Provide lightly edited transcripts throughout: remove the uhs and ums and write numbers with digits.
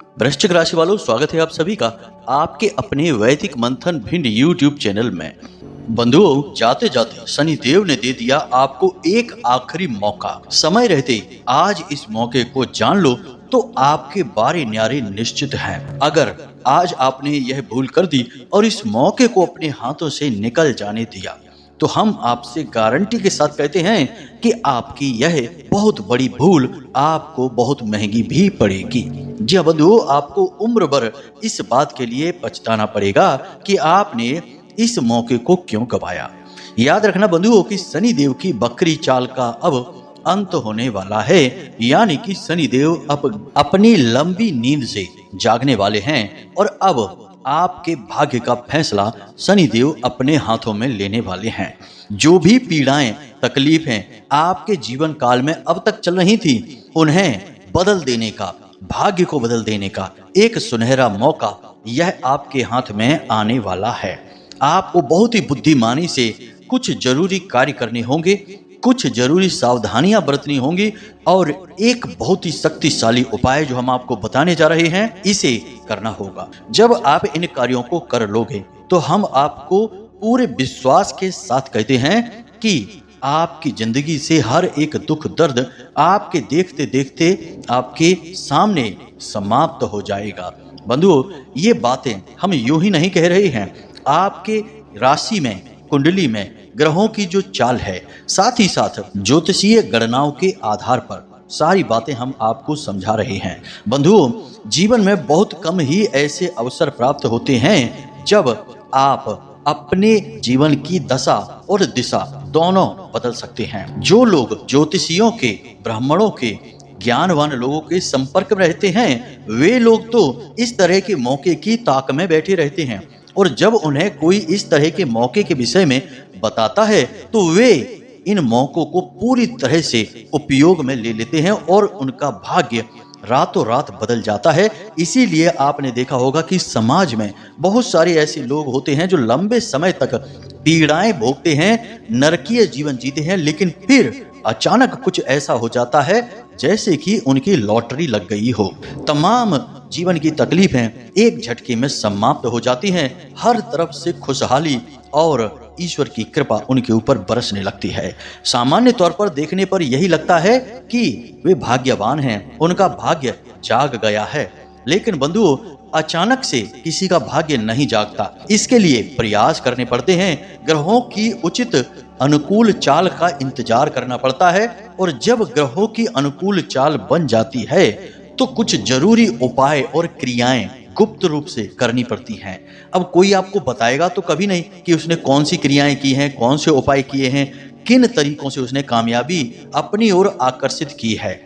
वृश्चिक राशि वालों, स्वागत है आप सभी का आपके अपने वैदिक मंथन भिंड यूट्यूब चैनल में। बंधुओं, जाते जाते शनि देव ने दे दिया आपको एक आखिरी मौका। समय रहते आज इस मौके को जान लो तो आपके बारे न्यारे निश्चित हैं। अगर आज आपने यह भूल कर दी और इस मौके को अपने हाथों से निकल जाने दिया तो हम आपसे गारंटी के साथ कहते हैं कि आपकी यह बहुत बड़ी भूल आपको बहुत महंगी भी पड़ेगी। जी हाँ बंधुओं, आपको उम्र भर इस बात के लिए पछताना पड़ेगा कि आपने इस मौके को क्यों गवाया। याद रखना बंधुओं कि शनि देव की बकरी चाल का अब अंत होने वाला है, यानी कि शनि देव अब अपनी लंबी नींद से जागने वाले हैं और अब आपके भाग्य का फैसला शनि देव अपने हाथों में लेने वाले हैं। जो भी पीड़ाएं, तकलीफें आपके जीवन काल में अब तक चल रही थी, उन्हें बदल देने का, भाग्य को बदल देने का एक सुनहरा मौका यह आपके हाथ में आने वाला है। आपको बहुत ही बुद्धिमानी से कुछ जरूरी कार्य करने होंगे, कुछ जरूरी सावधानियां बरतनी होंगी और एक बहुत ही शक्तिशाली उपाय जो हम आपको बताने जा रहे हैं, इसे करना होगा। जब आप इन कार्यों को कर लोगे तो हम आपको पूरे विश्वास के साथ कहते हैं कि आपकी जिंदगी से हर एक दुख दर्द आपके देखते देखते आपके सामने समाप्त हो जाएगा। बंधुओं, ये बातें हम यूं ही नहीं कह रहे हैं। आपके राशि में, कुंडली में ग्रहों की जो चाल है, साथ ही साथ ज्योतिषीय गणनाओं के आधार पर सारी बातें हम आपको समझा रहे हैं। बंधुओं, जीवन में बहुत कम ही ऐसे अवसर प्राप्त होते हैं जब आप अपने जीवन की दशा और दिशा दोनों बदल सकते हैं। जो लोग ज्योतिषियों के, ब्राह्मणों के, ज्ञानवान लोगों के संपर्क में रहते हैं, वे लोग तो इस तरह के मौके की ताक में बैठे रहते हैं और जब उन्हें कोई इस तरह के मौके के विषय में बताता है तो वे इन मौकों को पूरी तरह से उपयोग में ले लेते हैं और उनका भाग्य रातों रात बदल जाता है। इसीलिए आपने देखा होगा कि समाज में बहुत सारे ऐसे लोग होते हैं जो लंबे समय तक पीड़ाएं भोगते हैं, नरकीय जीवन जीते हैं, लेकिन फिर अचानक कुछ ऐसा हो जाता है जैसे कि उनकी लॉटरी लग गई हो। तमाम जीवन की तकलीफें एक झटके में समाप्त हो जाती हैं। हर तरफ से खुशहाली और ईश्वर की कृपा उनके ऊपर बरसने लगती है। सामान्य तौर पर देखने पर यही लगता है कि वे भाग्यवान हैं, उनका भाग्य जाग गया है, लेकिन बंधुओं, अचानक से किसी का भाग्य नहीं जागता। इसके लिए प्रयास करने पड़ते हैं, ग्रहों की उचित अनुकूल चाल का इंतजार करना पड़ता है और जब ग्रहों की अनुकूल चाल बन जाती है तो कुछ जरूरी उपाय और क्रियाएं गुप्त रूप से करनी पड़ती हैं। अब कोई आपको बताएगा तो कभी नहीं कि उसने कौन सी क्रियाएं की हैं, कौन से उपाय किए हैं, किन तरीकों से उसने कामयाबी अपनी ओर आकर्षित की है।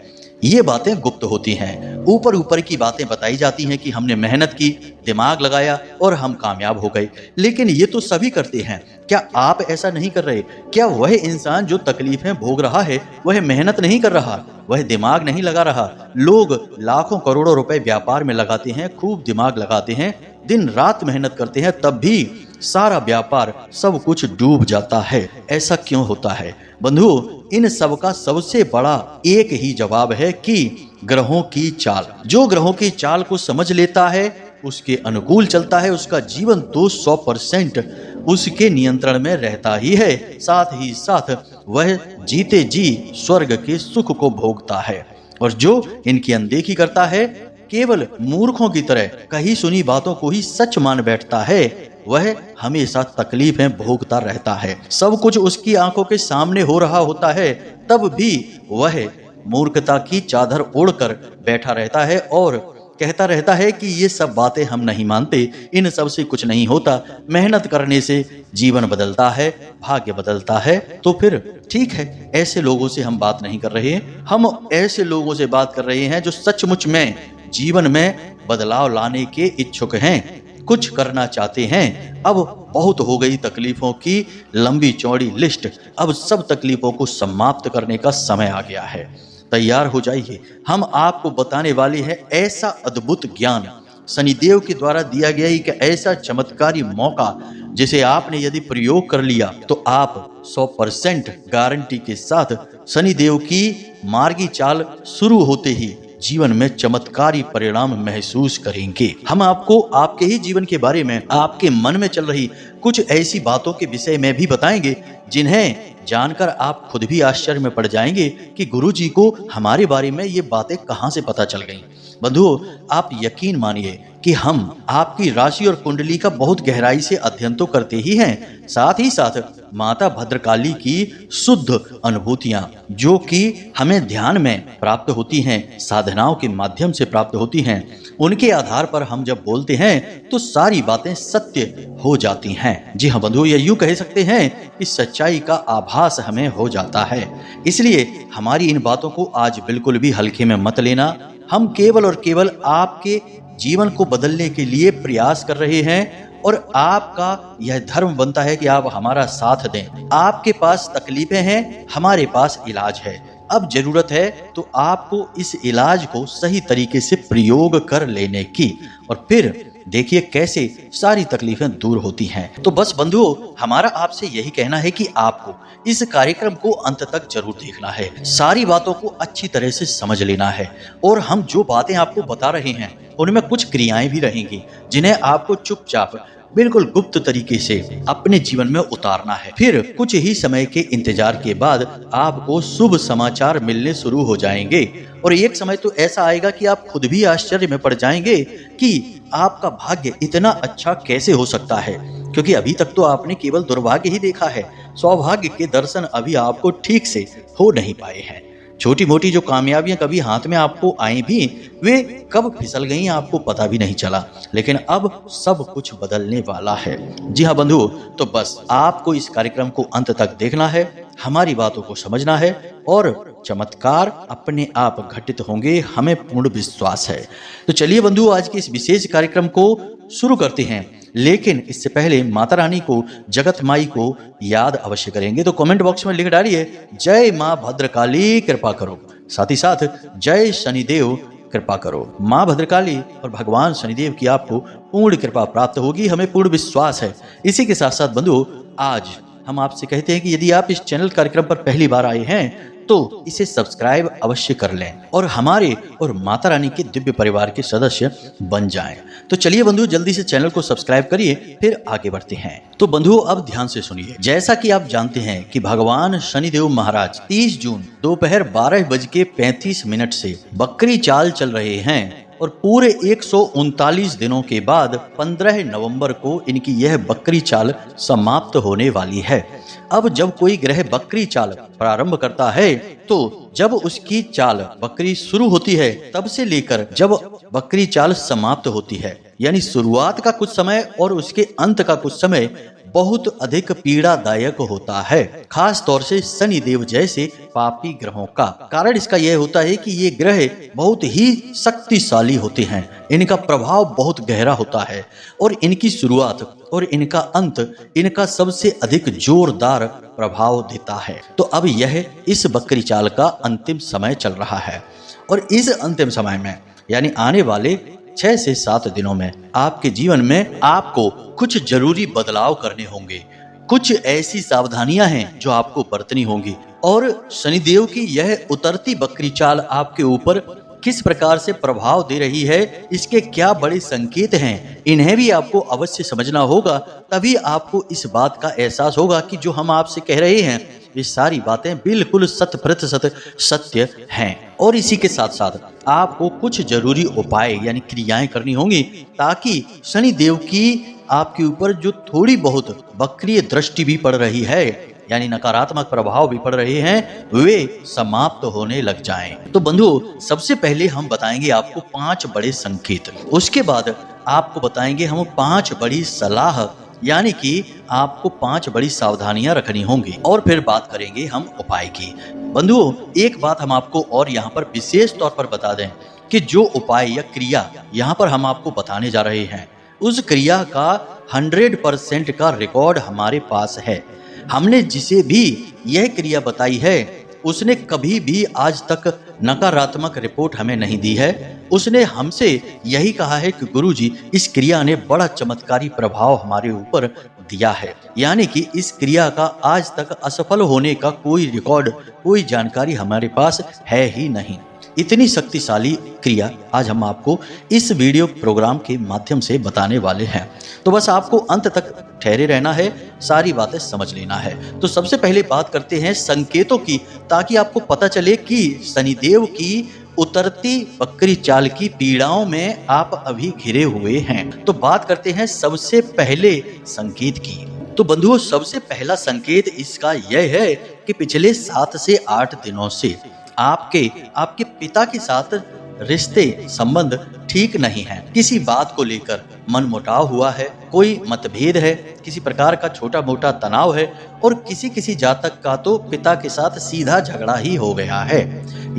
ये बातें गुप्त होती हैं। ऊपर ऊपर की बातें बताई जाती हैं कि हमने मेहनत की, दिमाग लगाया और हम कामयाब हो गए, लेकिन ये तो सभी करते हैं। क्या आप ऐसा नहीं कर रहे? क्या वह इंसान जो तकलीफें भोग रहा है वह मेहनत नहीं कर रहा, वह दिमाग नहीं लगा रहा? लोग लाखों करोड़ों रुपए व्यापार में लगाते हैं, खूब दिमाग लगाते हैं, दिन रात मेहनत करते हैं, तब भी सारा व्यापार, सब कुछ डूब जाता है। ऐसा क्यों होता है? बंधुओं, इन सब का सबसे बड़ा एक ही जवाब है कि ग्रहों की चाल। जो ग्रहों की चाल को समझ लेता है, उसके अनुकूल चलता है, उसका जीवन 200% उसके नियंत्रण में रहता ही है। साथ ही साथ वह जीते जी स्वर्ग के सुख को भोगता है। और जो इनकी अनदेखी करता है, केवल मूर्खों की तरह कही सुनी बातों को ही सच मान बैठता है, वह हमेशा तकलीफें भोगता रहता है। सब कुछ उसकी आंखों के सामने हो रहा होता है, तब भी वह मूर्खता की चादर ओढ़कर बैठा रहता है और कहता रहता है कि ये सब बातें हम नहीं मानते, इन सब से कुछ नहीं होता, मेहनत करने से जीवन बदलता है, भाग्य बदलता है। तो फिर ठीक है, ऐसे लोगों से हम बात नहीं कर रहे हैं। हम ऐसे लोगों से बात कर रहे हैं जो सचमुच में जीवन में बदलाव लाने के इच्छुक हैं, कुछ करना चाहते हैं। अब बहुत हो गई तकलीफों की लंबी चौड़ी लिस्ट, अब सब तकलीफों को समाप्त करने का समय आ गया है। तैयार हो जाइए, हम आपको बताने वाले हैं ऐसा अद्भुत ज्ञान, शनिदेव के द्वारा दिया गया एक ऐसा चमत्कारी मौका जिसे आपने यदि प्रयोग कर लिया तो आप 100% गारंटी के साथ शनिदेव की मार्गी चाल शुरू होते ही जीवन में चमत्कारी परिणाम महसूस करेंगे। हम आपको आपके ही जीवन के बारे में, आपके मन में चल रही कुछ ऐसी बातों के विषय में भी बताएंगे जिन्हें जानकर आप खुद भी आश्चर्य में पड़ जाएंगे कि गुरुजी को हमारे बारे में ये बातें कहां से पता चल गईं। बंधुओं, आप यकीन मानिए कि हम आपकी राशि और कुंडली का बहुत गहराई से अध्ययन तो करते ही हैं, साथ ही साथ माता भद्रकाली की शुद्ध अनुभूतियां जो कि हमें ध्यान में प्राप्त होती हैं, साधनाओं के माध्यम से प्राप्त होती हैं, उनके आधार पर हम जब बोलते हैं तो सारी बातें सत्य हो जाती हैं। जी हाँ बंधुओं, या यूं कह सकते हैं कि सच्चाई का आभास हमें हो जाता है। इसलिए हमारी इन बातों को आज बिल्कुल भी हल्के में मत लेना। हम केवल और केवल आपके जीवन को बदलने के लिए प्रयास कर रहे हैं और आपका यह धर्म बनता है कि आप हमारा साथ दें। आपके पास तकलीफें हैं, हमारे पास इलाज है। अब जरूरत है तो आपको इस इलाज को सही तरीके से प्रयोग कर लेने की, और फिर देखिए कैसे सारी तकलीफें दूर होती हैं। तो बस बंधुओं, हमारा आपसे यही कहना है कि आपको इस कार्यक्रम को अंत तक जरूर देखना है, सारी बातों को अच्छी तरह से समझ लेना है, और हम जो बातें आपको बता रहे हैं उनमें कुछ क्रियाएं भी रहेंगी जिन्हें आपको चुपचाप बिल्कुल गुप्त तरीके से अपने जीवन में उतारना है। फिर कुछ ही समय के इंतजार के बाद आपको शुभ समाचार मिलने शुरू हो जाएंगे, और एक समय तो ऐसा आएगा कि आप खुद भी आश्चर्य में पड़ जाएंगे कि आपका भाग्य इतना अच्छा कैसे हो सकता है, क्योंकि अभी तक तो आपने केवल दुर्भाग्य ही देखा है, सौभाग्य के दर्शन अभी आपको ठीक से हो नहीं पाए हैं। छोटी मोटी जो कामयाबियां कभी हाथ में आपको आई भी, वे कब फिसल गईं आपको पता भी नहीं चला, लेकिन अब सब कुछ बदलने वाला है। जी हाँ बंधुओं, तो बस आपको इस कार्यक्रम को अंत तक देखना है, हमारी बातों को समझना है, और चमत्कार अपने आप घटित होंगे, हमें पूर्ण विश्वास है। तो चलिए बंधुओं, आज के इस विशेष कार्यक्रम को शुरू करते हैं, लेकिन इससे पहले माता रानी को, जगत माई को याद अवश्य करेंगे। तो कमेंट बॉक्स में लिख डालिए, जय माँ भद्रकाली कृपा करो, साथ ही साथ जय शनिदेव कृपा करो। माँ भद्रकाली और भगवान शनिदेव की आपको पूर्ण कृपा प्राप्त होगी, हमें पूर्ण विश्वास है। इसी के साथ साथ बंधुओं, आज हम आपसे कहते हैं कि यदि आप इस चैनल कार्यक्रम पर पहली बार आए हैं तो इसे सब्सक्राइब अवश्य कर लें और हमारे और माता रानी के दिव्य परिवार के सदस्य बन जाएं। तो चलिए बंधुओं, जल्दी से चैनल को सब्सक्राइब करिए, फिर आगे बढ़ते हैं। तो बंधुओं, अब ध्यान से सुनिए। जैसा कि आप जानते हैं कि भगवान शनिदेव महाराज 30 जून दोपहर 12:35 से बकरी चाल चल रहे हैं, और पूरे 139 दिनों के बाद 15 नवंबर को इनकी यह बकरी चाल समाप्त होने वाली है। अब जब कोई ग्रह बकरी चाल प्रारंभ करता है तो जब उसकी चाल बकरी शुरू होती है तब से लेकर जब बकरी चाल समाप्त होती है, यानी शुरुआत का कुछ समय और उसके अंत का कुछ समय बहुत अधिक पीड़ादायक होता है, खास तौर से शनि देव जैसे पापी ग्रहों का। कारण इसका यह होता है कि ये ग्रह बहुत ही शक्तिशाली होते हैं, इनका प्रभाव बहुत गहरा होता है, और इनकी शुरुआत और इनका अंत इनका सबसे अधिक जोरदार प्रभाव देता है। तो अब यह इस बकरी चाल का अंतिम समय चल रहा है, और इस अंतिम समय में यानी आने वाले 6 से 7 दिनों में आपके जीवन में आपको कुछ जरूरी बदलाव करने होंगे। कुछ ऐसी सावधानियां हैं जो आपको बरतनी होंगी, और शनिदेव की यह उतरती बकरी चाल आपके ऊपर किस प्रकार से प्रभाव दे रही है, इसके क्या बड़े संकेत हैं, इन्हें भी आपको अवश्य समझना होगा। तभी आपको इस बात का एहसास होगा कि जो हम आपसे कह रहे हैं ये सारी बातें बिल्कुल 100% सत्य हैं। और इसी के साथ साथ आपको कुछ जरूरी उपाय यानी क्रियाएं करनी होंगी, ताकि शनि देव की आपके ऊपर जो थोड़ी बहुत वक्रीय दृष्टि भी पड़ रही है, यानी नकारात्मक प्रभाव भी पड़ रहे हैं, वे समाप्त होने लग जाएं। तो बंधुओं, सबसे पहले हम बताएंगे आपको 5 बड़े संकेत, उसके बाद आपको बताएंगे हम 5 बड़ी सलाह, यानी कि आपको 5 बड़ी सावधानियां रखनी होंगी, और फिर बात करेंगे हम उपाय की। बंधुओं, एक बात हम आपको और यहाँ पर विशेष तौर पर बता दें कि जो उपाय या क्रिया यहाँ पर हम आपको बताने जा रहे हैं, उस क्रिया का 100% का रिकॉर्ड हमारे पास है। हमने जिसे भी यह क्रिया बताई है उसने कभी भी आज तक नकारात्मक रिपोर्ट हमें नहीं दी है। उसने हमसे यही कहा है कि गुरुजी, इस क्रिया ने बड़ा चमत्कारी प्रभाव हमारे ऊपर दिया है, यानी कि इस क्रिया का आज तक असफल होने का कोई रिकॉर्ड, कोई जानकारी हमारे पास है ही नहीं। इतनी शक्तिशाली क्रिया आज हम आपको इस वीडियो प्रोग्राम के माध्यम से बताने वाले हैं। तो बस आपको अंत तक ठहरे रहना है, सारी बातें समझ लेना है। तो सबसे पहले बात करते हैं संकेतों की, ताकि आपको पता चले कि शनिदेव की उतरती बकरी चाल की पीड़ाओं में आप अभी घिरे हुए हैं। तो बात करते हैं सबसे पहले संकेत की। तो बंधुओं, सबसे पहला संकेत इसका यह है कि पिछले 7 से 8 दिनों से आपके पिता के साथ रिश्ते संबंध ठीक नहीं है। किसी बात को लेकर मनमुटाव हुआ है, कोई मतभेद है, किसी प्रकार का छोटा मोटा तनाव है और किसी जातक का तो पिता के साथ सीधा झगड़ा ही हो गया है।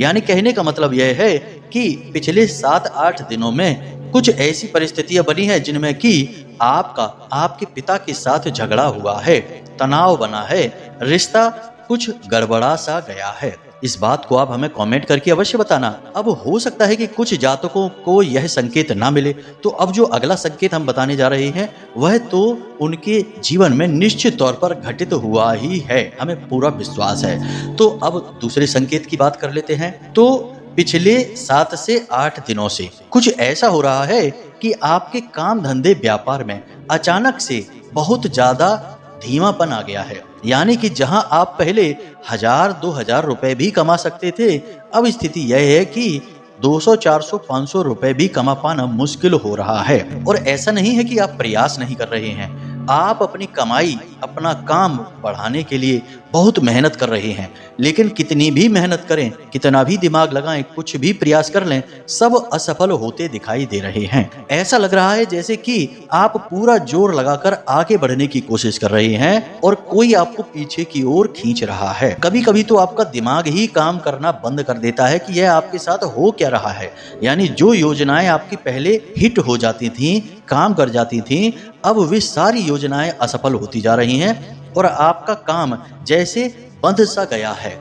यानी कहने का मतलब यह है कि पिछले 7-8 दिनों में कुछ ऐसी परिस्थितियां बनी है जिनमें कि आपके पिता के साथ झगड़ा हुआ है, तनाव बना है, रिश्ता कुछ गड़बड़ा सा गया है। इस बात को आप हमें कमेंट करके अवश्य बताना। अब हो सकता है कि कुछ जातकों को यह संकेत ना मिले, तो अब जो अगला संकेत हम बताने जा रहे हैं वह तो उनके जीवन में निश्चित तौर पर घटित हुआ ही है, हमें पूरा विश्वास है। तो अब दूसरे संकेत की बात कर लेते हैं। तो पिछले 7 से 8 दिनों से कुछ ऐसा हो रहा है कि आपके काम धंधे व्यापार में अचानक से बहुत ज्यादा धीमापन आ गया है। यानी कि जहां आप पहले 1000-2000 रुपए भी कमा सकते थे, अब स्थिति यह है कि 200-400-500 रुपए भी कमा पाना मुश्किल हो रहा है। और ऐसा नहीं है कि आप प्रयास नहीं कर रहे हैं, आप अपनी कमाई, अपना काम बढ़ाने के लिए बहुत मेहनत कर रहे हैं, लेकिन कितनी भी मेहनत करें, कितना भी दिमाग लगाएं, कुछ भी प्रयास कर लें, सब असफल होते दिखाई दे रहे हैं। ऐसा लग रहा है जैसे कि आप पूरा जोर लगाकर आगे बढ़ने की कोशिश कर रहे हैं और कोई आपको पीछे की ओर खींच रहा है। कभी कभी तो आपका दिमाग ही काम करना बंद कर देता है कि यह आपके साथ हो क्या रहा है। यानी जो योजनाएं आपकी पहले हिट हो जाती थी, काम कर जाती थी, अब वे सारी योजनाएं असफल होती जा रही हैं और आपका काम जैसे बंद सा गया है,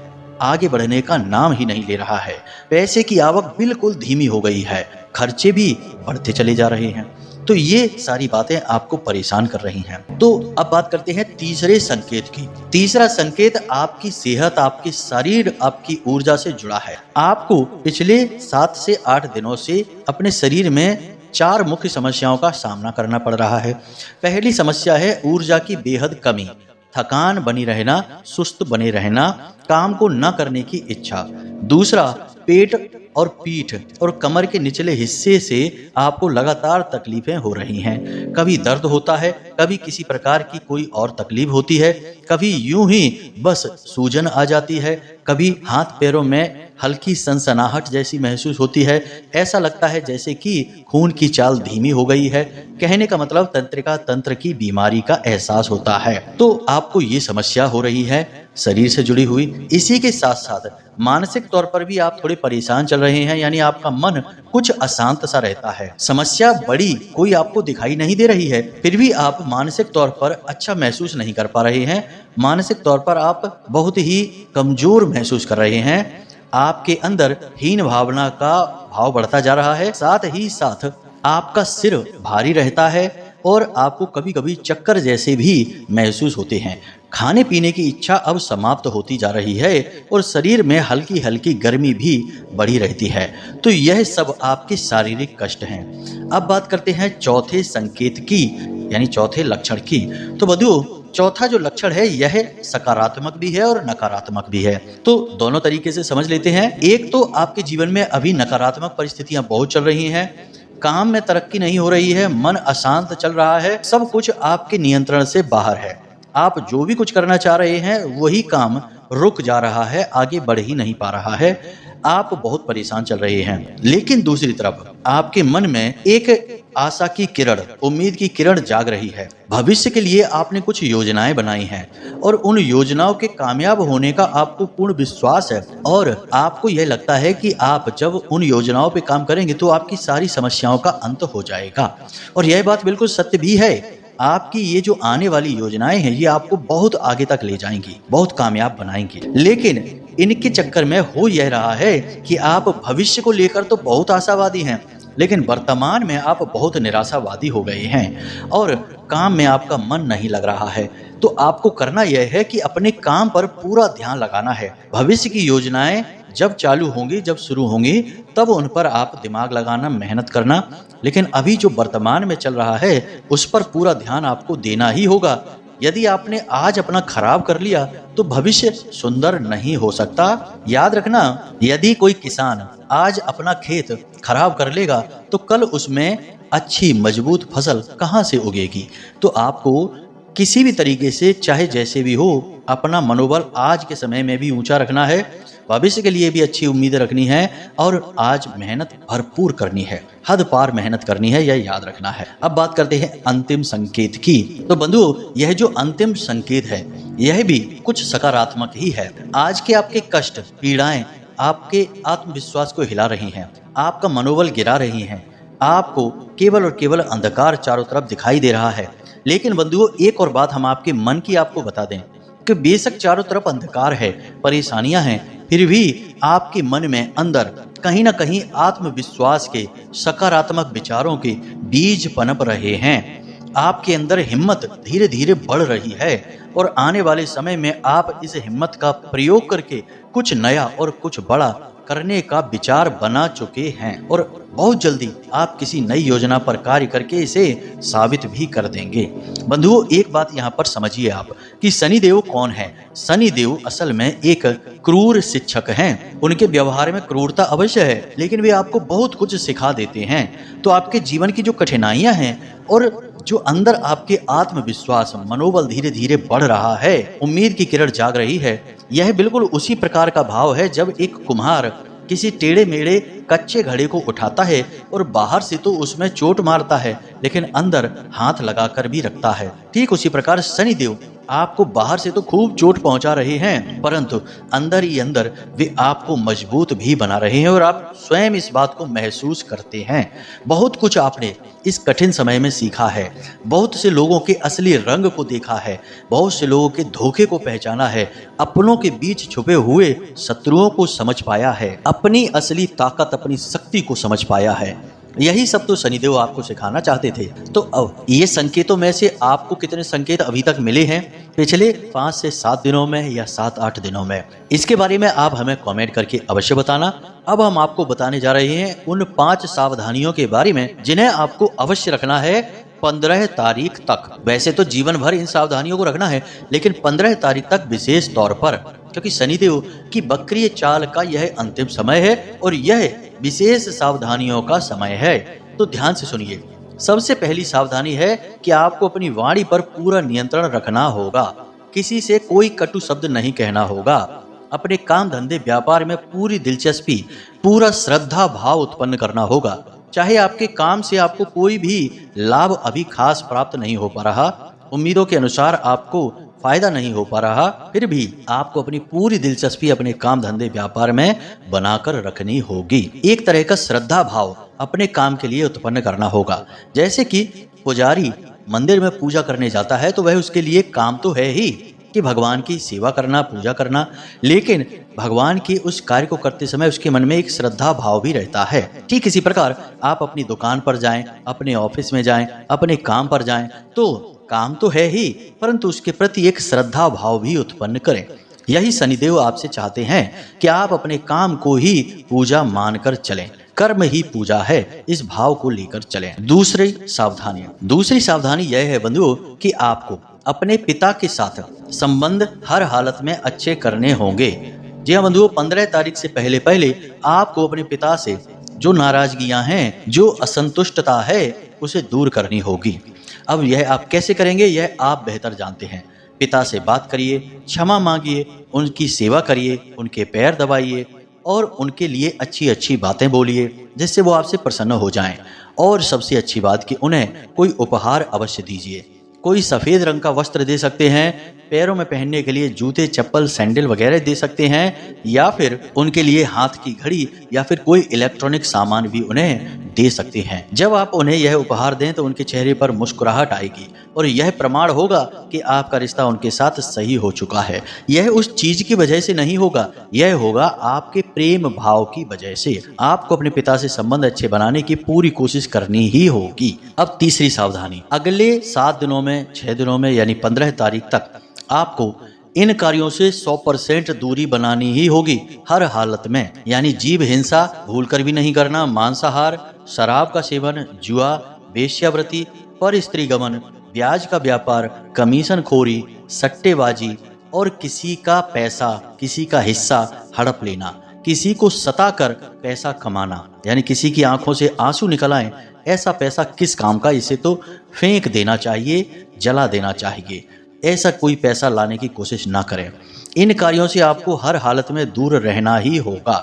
आगे बढ़ने का नाम ही नहीं ले रहा है। पैसे की आवक बिल्कुल धीमी हो गई है, खर्चे भी बढ़ते चले जा रहे हैं। तो ये सारी बातें आपको परेशान कर रही हैं। तो अब बात करते हैं तीसरे संकेत की। तीसरा संकेत आपकी सेहत, आपकी शरीर, आपकी ऊर्जा से जुड़ा है। आपको पिछले 7 से 8 दिनों से अपने शरीर में 4 मुख्य समस्याओं का सामना करना पड़ रहा है। पहली समस्या है ऊर्जा की बेहद कमी, थकान बनी रहना, सुस्त बने रहना, काम को न करने की इच्छा। दूसरा, पेट और पीठ और कमर के निचले हिस्से से आपको लगातार तकलीफें हो रही हैं। कभी दर्द होता है, कभी किसी प्रकार की कोई और तकलीफ होती है, कभी यूं ही बस सूजन आ जाती है, कभी हाथ पैरों में हल्की सनसनाहट जैसी महसूस होती है। ऐसा लगता है जैसे कि खून की चाल धीमी हो गई है। कहने का मतलब तंत्रिका तंत्र की बीमारी का एहसास होता है। तो आपको ये समस्या हो रही है शरीर से जुड़ी हुई। इसी के साथ साथ मानसिक तौर पर भी आप थोड़े परेशान चल रहे हैं, यानी आपका मन कुछ अशांत सा रहता है। समस्या बड़ी कोई आपको दिखाई नहीं दे रही है, फिर भी आप मानसिक तौर पर अच्छा महसूस नहीं कर पा रहे हैं। मानसिक तौर पर आप बहुत ही कमजोर महसूस कर रहे हैं। आपके अंदर हीन भावना का भाव बढ़ता जा रहा है। साथ ही साथ आपका सिर भारी रहता है और आपको कभी कभी चक्कर जैसे भी महसूस होते हैं। खाने पीने की इच्छा अब समाप्त होती जा रही है और शरीर में हल्की हल्की गर्मी भी बढ़ी रहती है। तो यह सब आपके शारीरिक कष्ट हैं। अब बात करते हैं चौथे संकेत की, यानी चौथे लक्षण की। तो बंधुओं, चौथा जो लक्षण है यह सकारात्मक भी है और नकारात्मक भी है। तो दोनों तरीके से समझ लेते हैं। एक तो आपके जीवन में अभी नकारात्मक परिस्थितियां बहुत चल रही हैं, काम में तरक्की नहीं हो रही है, मन अशांत चल रहा है, सब कुछ आपके नियंत्रण से बाहर है। आप जो भी कुछ करना चाह रहे हैं वही काम रुक जा रहा है, आगे बढ़ ही नहीं पा रहा है। आप बहुत परेशान चल रहे हैं। लेकिन दूसरी तरफ आपके मन में एक आशा की किरण, उम्मीद की किरण जाग रही है। भविष्य के लिए आपने कुछ योजनाएं बनाई हैं और उन योजनाओं के कामयाब होने का आपको पूर्ण विश्वास है और आपको यह लगता है कि आप जब उन योजनाओं पे काम करेंगे तो आपकी सारी समस्याओं का अंत हो जाएगा। और यह बात बिल्कुल सत्य भी है। आपकी ये जो आने वाली योजनाएं हैं ये आपको बहुत आगे तक ले जाएंगी, बहुत कामयाब बनाएंगी। लेकिन इनके चक्कर में हो यह रहा है कि आप भविष्य को लेकर तो बहुत आशावादी हैं, लेकिन वर्तमान में आप बहुत निराशावादी हो गए हैं और काम में आपका मन नहीं लग रहा है। तो आपको करना यह है कि अपने काम पर पूरा ध्यान लगाना है। भविष्य की योजनाएं जब चालू होंगी, जब शुरू होंगी, तब उन पर आप दिमाग लगाना, मेहनत करना। लेकिन अभी जो वर्तमान में चल रहा है उस पर पूरा ध्यान आपको देना ही होगा। यदि आपने आज अपना खराब कर लिया तो भविष्य सुंदर नहीं हो सकता। याद रखना, यदि कोई किसान आज अपना खेत खराब कर लेगा तो कल उसमें अच्छी मजबूत फसल कहाँ से उगेगी। तो आपको किसी भी तरीके से, चाहे जैसे भी हो, अपना मनोबल आज के समय में भी ऊंचा रखना है, भविष्य के लिए भी अच्छी उम्मीद रखनी है और आज मेहनत भरपूर करनी है, हद पार मेहनत करनी है, यह याद रखना है। अब बात करते हैं अंतिम संकेत की। तो बंधुओं, यह जो अंतिम संकेत है यह भी कुछ सकारात्मक ही है। आज के आपके कष्ट, पीड़ाएं आपके आत्मविश्वास को हिला रही हैं, आपका मनोबल गिरा रही हैं, आपको केवल और केवल अंधकार चारों तरफ दिखाई दे रहा है। लेकिन बंधुओं, एक और बात हम आपके मन की आपको बता दें कि बेशक चारों तरफ अंधकार है, परेशानियां हैं, फिर भी आपके मन में अंदर कहीं ना कहीं आत्मविश्वास के, सकारात्मक विचारों के बीज पनप रहे हैं। आपके अंदर हिम्मत धीरे धीरे बढ़ रही है और आने वाले समय में आप इस हिम्मत का प्रयोग करके कुछ नया और कुछ बड़ा करने का विचार बना चुके हैं और बहुत जल्दी आप किसी नई योजना पर कार्य करके इसे साबित भी कर देंगे। बंधुओं, एक बात यहाँ पर समझिए आप कि शनिदेव कौन है। शनिदेव असल में एक क्रूर शिक्षक हैं। उनके व्यवहार में क्रूरता अवश्य है, लेकिन वे आपको बहुत कुछ सिखा देते हैं। तो आपके जीवन की जो कठिनाइयां हैं और जो अंदर आपके आत्मविश्वास, मनोबल धीरे धीरे बढ़ रहा है, उम्मीद की किरण जाग रही है, यह बिल्कुल उसी प्रकार का भाव है जब एक कुम्हार किसी टेढ़े मेढ़े कच्चे घड़े को उठाता है और बाहर से तो उसमें चोट मारता है लेकिन अंदर हाथ लगाकर भी रखता है। ठीक उसी प्रकार शनिदेव आपको बाहर से तो खूब चोट पहुंचा रहे हैं, परंतु अंदर ही अंदर वे आपको मजबूत भी बना रहे हैं और आप स्वयं इस बात को महसूस करते हैं। बहुत कुछ आपने इस कठिन समय में सीखा है, बहुत से लोगों के असली रंग को देखा है, बहुत से लोगों के धोखे को पहचाना है, अपनों के बीच छुपे हुए शत्रुओं को समझ पाया है, अपनी असली ताकत, अपनी शक्ति को समझ पाया है। यही सब तो शनिदेव आपको सिखाना चाहते थे। तो अब ये संकेतों में से आपको कितने संकेत अभी तक मिले हैं पिछले 5 से 7 दिनों में या 7-8 दिनों में, इसके बारे में आप हमें कमेंट करके अवश्य बताना। अब हम आपको बताने जा रहे हैं उन 5 सावधानियों के बारे में जिन्हें आपको अवश्य रखना है 15 तारीख तक। वैसे तो जीवन भर इन सावधानियों को रखना है, लेकिन 15 तारीख तक विशेष तौर पर, क्योंकि शनिदेव की वक्रीय चाल का यह अंतिम समय है और यह विशेष सावधानियों का समय है। तो ध्यान से सुनिए। सबसे पहली सावधानी है कि आपको अपनी वाणी पर पूरा नियंत्रण रखना होगा। किसी से कोई कटु शब्द नहीं कहना होगा। अपने काम धंधे व्यापार में पूरी दिलचस्पी, पूरा श्रद्धा भाव उत्पन्न करना होगा। चाहे आपके काम से आपको कोई भी लाभ अभी खास प्राप्त नहीं हो पा रहा, उम्मीदों के अनुसार आपको फायदा नहीं हो पा रहा, फिर भी आपको अपनी पूरी दिलचस्पी अपने काम धंधे व्यापार में बनाकर रखनी होगी। एक तरह का श्रद्धा भाव अपने काम के लिए उत्पन्न करना होगा। जैसे कि पुजारी मंदिर में पूजा करने जाता है तो वह उसके लिए काम तो है ही कि भगवान की सेवा करना, पूजा करना, लेकिन भगवान के उस कार्य को करते समय उसके मन में एक श्रद्धा भाव भी रहता है। ठीक इसी प्रकार आप अपनी दुकान पर जाएं, अपने ऑफिस में जाएं, अपने काम पर जाएं, तो काम तो है ही, परंतु उसके प्रति एक श्रद्धा भाव भी उत्पन्न करें। यही शनिदेव आपसे चाहते हैं कि आप अपने काम को ही पूजा मानकर चलें। कर्म ही पूजा है, इस भाव को लेकर चलें। दूसरी सावधानी यह है बंधुओं कि आपको अपने पिता के साथ संबंध हर हालत में अच्छे करने होंगे। जी हाँ बंधुओं, 15 तारीख से पहले पहले आपको अपने पिता से जो नाराजगियां हैं, जो असंतुष्टता है, उसे दूर करनी होगी। अब यह आप कैसे करेंगे, यह आप बेहतर जानते हैं। पिता से बात करिए, क्षमा मांगिए, उनकी सेवा करिए, उनके पैर दबाइए और उनके लिए अच्छी अच्छी बातें बोलिए जिससे वो आपसे प्रसन्न हो जाएं। और सबसे अच्छी बात कि उन्हें कोई उपहार अवश्य दीजिए। कोई सफ़ेद रंग का वस्त्र दे सकते हैं, पैरों में पहनने के लिए जूते, चप्पल, सैंडल वगैरह दे सकते हैं, या फिर उनके लिए हाथ की घड़ी या फिर कोई इलेक्ट्रॉनिक सामान भी उन्हें दे सकते हैं। जब आप उन्हें यह उपहार दें तो उनके चेहरे पर मुस्कुराहट आएगी और यह प्रमाण होगा कि आपका रिश्ता उनके साथ सही हो चुका है। यह उस चीज की वजह से नहीं होगा, यह होगा आपके प्रेम भाव की वजह से। आपको अपने पिता से संबंध अच्छे बनाने की पूरी कोशिश करनी ही होगी। अब तीसरी सावधानी, अगले 7 दिनों में, 6 दिनों में यानी 15 तारीख तक आपको इन कार्यों से 100% दूरी बनानी ही होगी हर हालत में। यानी जीव हिंसा भूलकर भी नहीं करना, मांसाहार, शराब का सेवन, जुआ, वेश्यावृत्ति, पर स्त्री गमन, ब्याज का व्यापार, कमीशन खोरी, सट्टेबाजी और किसी का पैसा, किसी का हिस्सा हड़प लेना, किसी को सताकर पैसा कमाना, यानी किसी की आंखों से आंसू निकल आए, ऐसा पैसा किस काम का, इसे तो फेंक देना चाहिए, जला देना चाहिए। ऐसा कोई पैसा लाने की कोशिश ना करें। इन कार्यों से आपको हर हालत में दूर रहना ही होगा।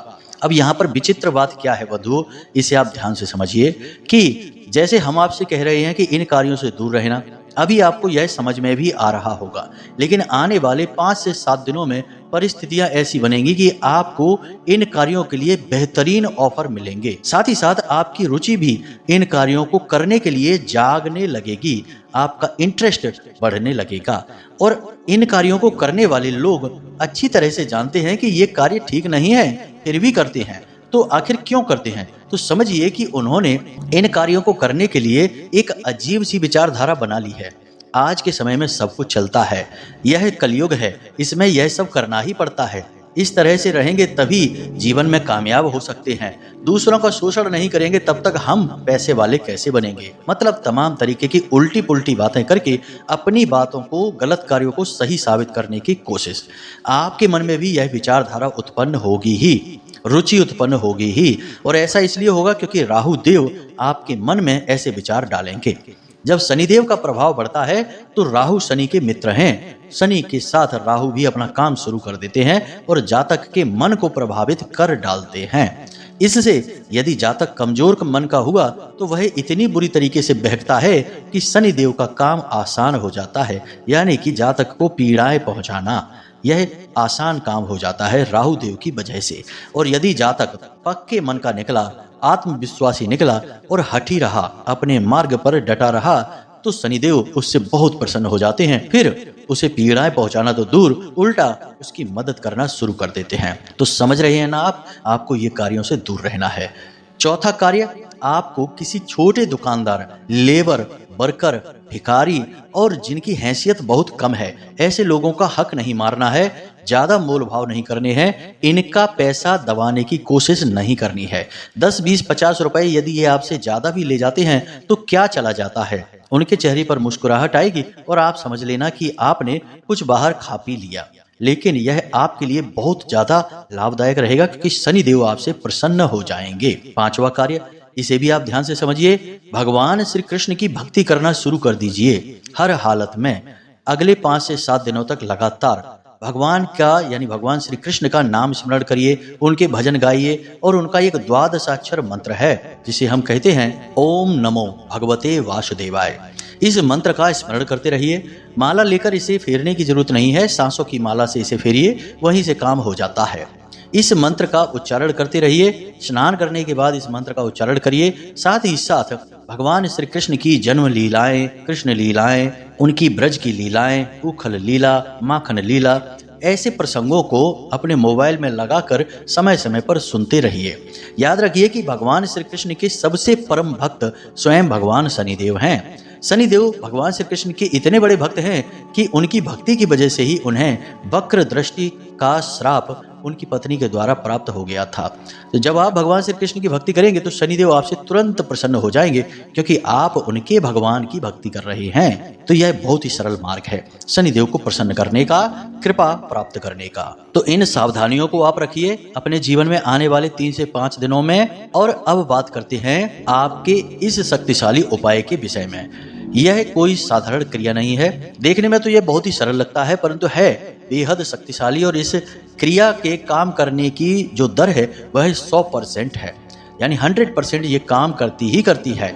अब यहाँ पर विचित्र बात क्या है बंधुओं, इसे आप ध्यान से समझिए कि जैसे हम आपसे कह रहे हैं कि इन कार्यों से दूर रहना, अभी आपको यह समझ में भी आ रहा होगा, लेकिन आने वाले 5 से 7 दिनों में परिस्थितियां ऐसी बनेंगी कि आपको इन कार्यों के लिए बेहतरीन ऑफर मिलेंगे। साथ ही साथ आपकी रुचि भी इन कार्यों को करने के लिए जागने लगेगी, आपका इंटरेस्ट बढ़ने लगेगा। और इन कार्यों को करने वाले लोग अच्छी तरह से जानते हैं कि ये कार्य ठीक नहीं है, फिर भी करते हैं। तो आखिर क्यों करते हैं? तो समझिए कि उन्होंने इन कार्यों को करने के लिए एक अजीब सी विचारधारा बना ली है। आज के समय में सब कुछ चलता है, यह कलयुग है, इसमें यह सब करना ही पड़ता है। इस तरह से रहेंगे तभी जीवन में कामयाब हो सकते हैं। दूसरों का शोषण नहीं करेंगे तब तक हम पैसे वाले कैसे बनेंगे? मतलब तमाम तरीके की उल्टी पुल्टी बातें करके अपनी बातों को, गलत कार्यों को सही साबित करने की कोशिश। आपके मन में भी यह विचारधारा उत्पन्न होगी ही, रुचि उत्पन्न होगी ही, और ऐसा इसलिए होगा क्योंकि राहु देव आपके मन में ऐसे विचार डालेंगे। जब शनिदेव का प्रभाव बढ़ता है तो राहु शनि के मित्र हैं। शनि के साथ राहु भी अपना काम शुरू कर देते हैं और जातक के मन को प्रभावित कर डालते हैं। इससे यदि जातक कमजोर मन का हुआ तो वह इतनी बुरी तरीके से बहकता है कि शनिदेव का काम आसान हो जाता है, यानी कि जातक को पीड़ाएं पहुंचाना यह आसान काम हो जाता है राहु देव की वजह से। और यदि जातक पक्के मन का निकला, आत्मविश्वासी निकला और हठी रहा, अपने मार्ग पर डटा रहा, तो शनिदेव उससे बहुत प्रसन्न हो जाते हैं। फिर उसे पीड़ाएं पहुंचाना तो दूर, उल्टा उसकी मदद करना शुरू कर देते हैं। तो समझ रहे हैं ना आप, आपको ये कार्यों से दूर रहना है। चौथा कार्य, आपको किसी छोटे दुकानदार, लेबर, वर्कर, भिखारी और जिनकी हैसियत बहुत कम है, ऐसे लोगों का हक नहीं मारना है, ज्यादा मोल भाव नहीं करने हैं, इनका पैसा दबाने की कोशिश नहीं करनी है। 10, 20, 50 रुपए यदि ये आपसे ज्यादा भी ले जाते हैं तो क्या चला जाता है, उनके चेहरे पर मुस्कुराहट आएगी और आप समझ लेना कि आपने कुछ बाहर खा पी लिया। लेकिन यह आपके लिए बहुत ज्यादा लाभदायक रहेगा क्योंकि शनिदेव आपसे प्रसन्न हो जाएंगे। पांचवा कार्य, इसे भी आप ध्यान से समझिए, भगवान श्री कृष्ण की भक्ति करना शुरू कर दीजिए हर हालत में। अगले 5 से 7 दिनों तक लगातार भगवान का, यानी भगवान श्री कृष्ण का नाम स्मरण करिए, उनके भजन गाइए और उनका एक 12 मंत्र है जिसे हम कहते हैं ओम नमो भगवते वासुदेवाय। इस मंत्र का स्मरण करते रहिए। माला लेकर इसे फेरने की जरूरत नहीं है, सांसों की माला से इसे फेरिए, वहीं से काम हो जाता है। इस मंत्र का उच्चारण करते रहिए। स्नान करने के बाद इस मंत्र का उच्चारण करिए। साथ ही साथ भगवान श्री कृष्ण की जन्म लीलाएं, कृष्ण लीलाएं, उनकी ब्रज की लीलाएं, उखल लीला, माखन लीला, ऐसे प्रसंगों को अपने मोबाइल में लगाकर समय समय पर सुनते रहिए। याद रखिए कि भगवान श्री कृष्ण के सबसे परम भक्त स्वयं भगवान शनिदेव हैं। शनिदेव भगवान श्री कृष्ण के इतने बड़े भक्त हैं कि उनकी भक्ति की वजह से ही उन्हें वक्र दृष्टि का श्राप उनकी पत्नी के द्वारा प्राप्त हो गया था। तो जब आप भगवान श्री कृष्ण की भक्ति करेंगे तो शनिदेव आपसे तुरंत प्रसन्न हो जाएंगे क्योंकि आप उनके भगवान की भक्ति कर रहे हैं। तो यह बहुत ही सरल मार्ग है शनिदेव को प्रसन्न करने का, कृपा प्राप्त करने का। तो इन सावधानियों को आप रखिए अपने जीवन में आने वाले 3 से 5 दिनों में। और अब बात करते हैं आपके इस शक्तिशाली उपाय के विषय में। यह कोई साधारण क्रिया नहीं है। देखने में तो यह बहुत ही सरल लगता है परंतु है बेहद शक्तिशाली, और इस क्रिया के काम करने की जो दर है वह 100% है, यानी 100% ये काम करती ही करती है।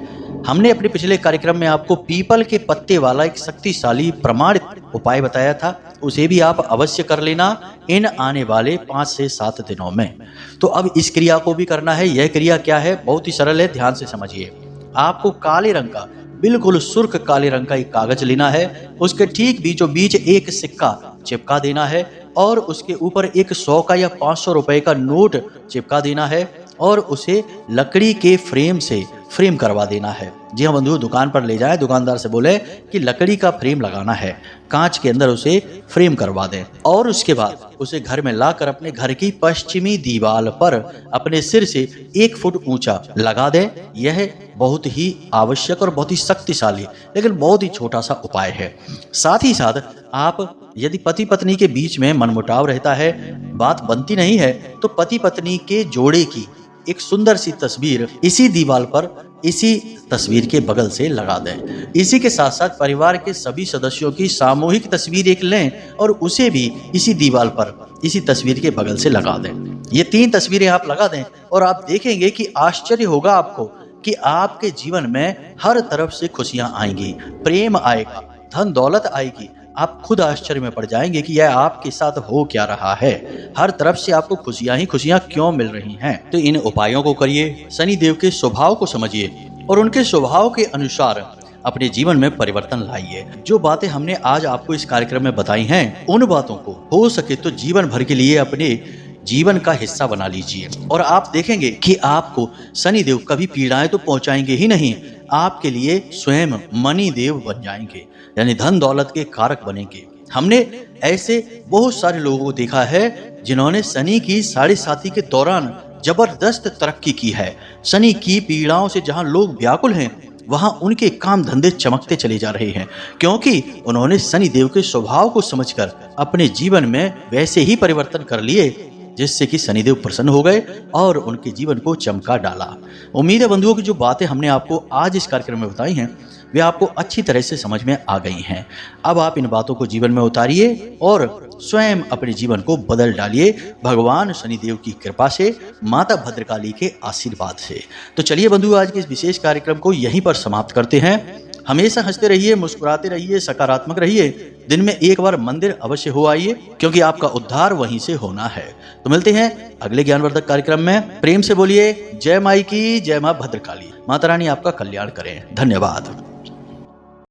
हमने अपने पिछले कार्यक्रम में आपको पीपल के पत्ते वाला एक शक्तिशाली प्रमाणित उपाय बताया था, उसे भी आप अवश्य कर लेना इन आने वाले 5 से 7 दिनों में। तो अब इस क्रिया को भी करना है। यह क्रिया क्या है? बहुत ही सरल है, ध्यान से समझिए। आपको काले रंग का, बिल्कुल सुर्ख काले रंग का एक कागज लेना है, उसके ठीक बीचों बीच एक सिक्का चिपका देना है और उसके ऊपर एक 100 का या 500 रुपए का नोट चिपका देना है और उसे लकड़ी के फ्रेम से फ्रेम करवा देना है। जी हाँ बंधुओं, दुकान पर ले जाएं, दुकानदार से बोले कि लकड़ी का फ्रेम लगाना है, कांच के अंदर उसे फ्रेम करवा दें और उसके बाद उसे घर में लाकर अपने घर की पश्चिमी दीवार पर अपने सिर से 1 फुट ऊंचा लगा दें। यह बहुत ही आवश्यक और बहुत ही शक्तिशाली लेकिन बहुत ही छोटा सा उपाय है। साथ ही साथ आप यदि पति पत्नी के बीच में मनमुटाव रहता है, बात बनती नहीं है, तो पति पत्नी के जोड़े की एक सुंदर सी तस्वीर इसी दीवार पर, इसी तस्वीर के बगल से लगा दें। इसी के साथ साथ परिवार के सभी सदस्यों की सामूहिक तस्वीर एक लें और उसे भी इसी दीवार पर, इसी तस्वीर के बगल से लगा दें। ये 3 तस्वीरें आप लगा दें और आप देखेंगे कि आश्चर्य होगा आपको कि आपके जीवन में हर तरफ से खुशियां आएंगी, प्रेम आएगा, धन दौलत आएगी। आप खुद आश्चर्य में पड़ जाएंगे कि यह आपके साथ हो क्या रहा है। हर तरफ से आपको खुशियां ही खुशियां क्यों मिल रही हैं। तो इन उपायों को करिए, शनि देव के स्वभाव को समझिए और उनके स्वभाव के अनुसार अपने जीवन में परिवर्तन लाइए। जो बातें हमने आज आपको इस कार्यक्रम में बताई हैं, उन बातों को हो सके तो जीवन भर के लिए अपने जीवन का हिस्सा बना लीजिए और आप देखेंगे कि आपको शनि देव कभी पीड़ाएं तो पहुंचाएंगे ही नहीं, आपके लिए स्वयं मणि देव बन जाएंगे, यानी धन दौलत के कारक बनेंगे। हमने ऐसे बहुत सारे लोगों को देखा है जिन्होंने शनि की 7.5 के दौरान जबरदस्त तरक्की की है। शनि की पीड़ाओं से जहां लोग व्याकुल हैं, वहां उनके काम धंधे चमकते चले जा रहे हैं, क्योंकि उन्होंने शनि देव के स्वभाव को समझकर अपने जीवन में वैसे ही परिवर्तन कर लिए जिससे कि शनिदेव प्रसन्न हो गए और उनके जीवन को चमका डाला। उम्मीद है बंधुओं की जो बातें हमने आपको आज इस कार्यक्रम में बताई हैं वे आपको अच्छी तरह से समझ में आ गई हैं। अब आप इन बातों को जीवन में उतारिए और स्वयं अपने जीवन को बदल डालिए भगवान शनिदेव की कृपा से, माता भद्रकाली के आशीर्वाद से। तो चलिए बंधुओं, आज के इस विशेष कार्यक्रम को यहीं पर समाप्त करते हैं। हमेशा हंसते रहिए, मुस्कुराते रहिए, सकारात्मक रहिए। दिन में एक बार मंदिर अवश्य हो आइए, क्योंकि आपका उद्धार वहीं से होना है। तो मिलते हैं अगले ज्ञानवर्धक कार्यक्रम में। प्रेम से बोलिए जय माई की, जय मां भद्रकाली। माता रानी आपका कल्याण करें। धन्यवाद।